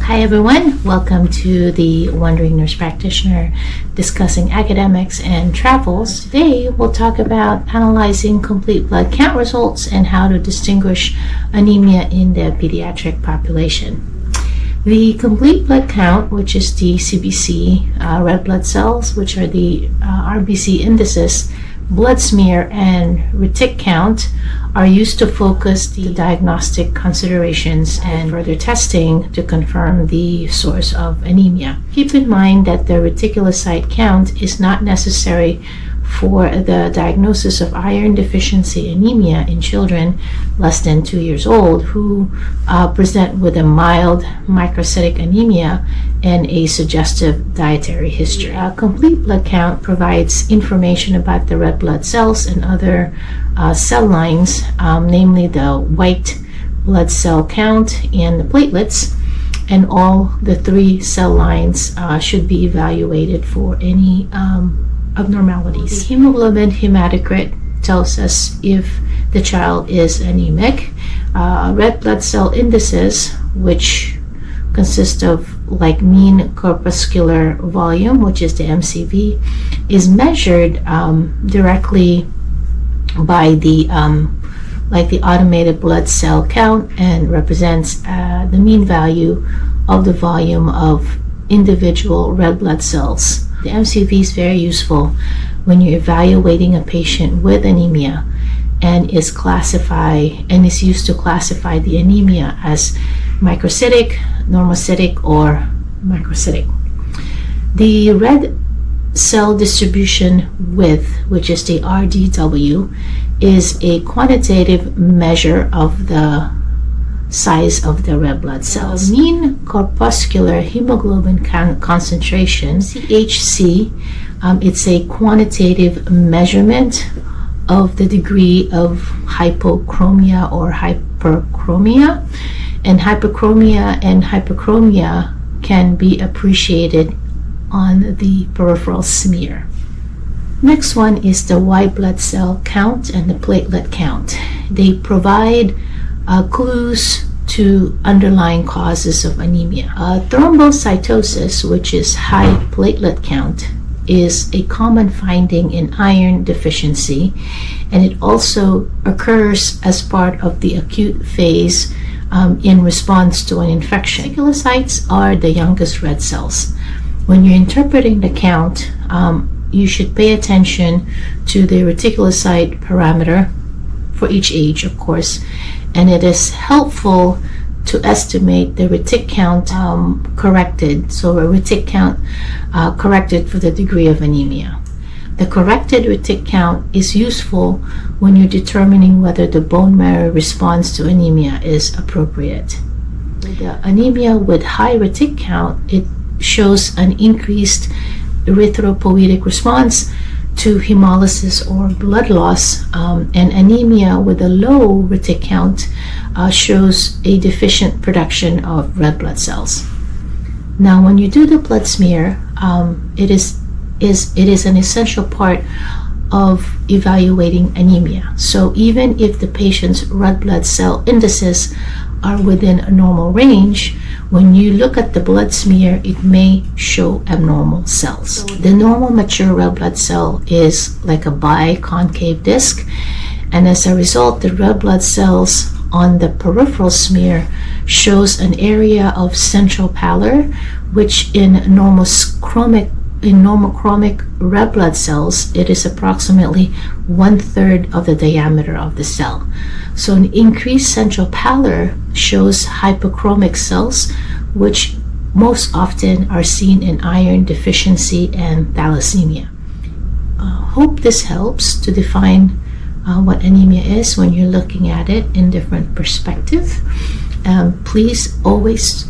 Hi everyone, welcome to the Wandering Nurse Practitioner discussing academics and travels. Today we'll talk about analyzing complete blood count results and how to distinguish anemia in the pediatric population. The complete blood count, which is the CBC, red blood cells, which are the RBC indices, blood smear, and retic count are used to focus the diagnostic considerations and further testing to confirm the source of anemia. Keep in mind that the reticulocyte count is not necessary for the diagnosis of iron deficiency anemia in children less than 2 years old who present with a mild microcytic anemia and a suggestive dietary history. A complete blood count provides information about the red blood cells and other cell lines, namely the white blood cell count and the platelets, and all the three cell lines should be evaluated for any abnormalities. The hemoglobin hematocrit tells us if the child is anemic. Red blood cell indices, which consist of like mean corpuscular volume, which is the MCV, is measured directly by the automated blood cell count and represents the mean value of the volume of individual red blood cells. The MCV is very useful when you're evaluating a patient with anemia and is used to classify the anemia as microcytic, normocytic, or macrocytic. The red cell distribution width, which is the RDW, is a quantitative measure of the size of the red blood cells. Mean corpuscular hemoglobin concentration, CHC, it's a quantitative measurement of the degree of hypochromia or hyperchromia, and hyperchromia can be appreciated on the peripheral smear. Next one is the white blood cell count and the platelet count. They provide clues to underlying causes of anemia. Thrombocytosis, which is high platelet count, is a common finding in iron deficiency, and it also occurs as part of the acute phase in response to an infection. Reticulocytes are the youngest red cells. When you're interpreting the count, you should pay attention to the reticulocyte parameter for each age, of course, and it is helpful to estimate the retic count corrected. So a retic count corrected for the degree of anemia. The corrected retic count is useful when you're determining whether the bone marrow response to anemia is appropriate. With the anemia with high retic count, it shows an increased erythropoietic response to hemolysis or blood loss, and anemia with a low retic count shows a deficient production of red blood cells. Now, when you do the blood smear, it is an essential part of evaluating anemia. So even if the patient's red blood cell indices are within a normal range, when you look at the blood smear, it may show abnormal cells. So the normal mature red blood cell is like a biconcave disc, and as a result, the red blood cells on the peripheral smear shows an area of central pallor, which in normochromic red blood cells, it is approximately 1/3 of the diameter of the cell. So an increased central pallor shows hypochromic cells, which most often are seen in iron deficiency and thalassemia. Hope this helps to define what anemia is when you're looking at it in different perspective. Please always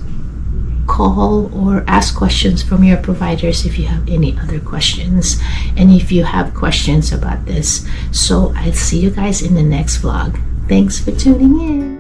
call or ask questions from your providers if you have any other questions, and if you have questions about this. So I'll see you guys in the next vlog. Thanks for tuning in.